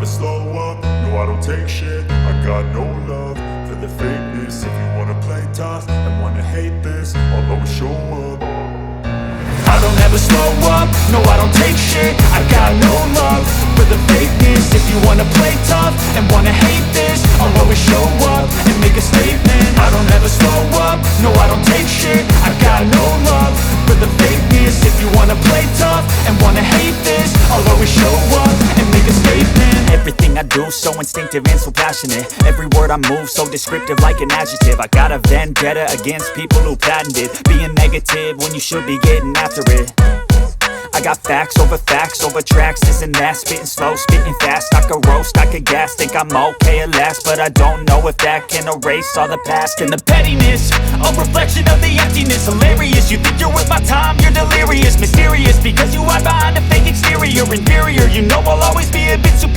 slow up, no I don't take shit. I got no love for the fakeness. If you wanna play tough and wanna hate this, I'll always show up. I don't ever slow up, no I don't take shit. I got no love for the fakeness. If you wanna play tough and wanna hate this, I'll always show up and make a statement. I don't ever slow up, no I don't take shit. I got no love for the fakeness. If you wanna play tough and wanna hate this, I'll always show up and make a statement. Everything I do so instinctive and so passionate. Every word I move so descriptive like an adjective. I got a vendetta against people who patented being negative when you should be getting after it. I got facts over tracks, this and that. Spitting slow, spitting fast, I could roast, I could gas. Think I'm okay at last, but I don't know if that can erase all the past. And the pettiness, a reflection of the emptiness. Hilarious, you think you're worth my time, you're delirious. Mysterious, because you hide behind a fake exterior. Inferior, you know I'll always be a bit superior.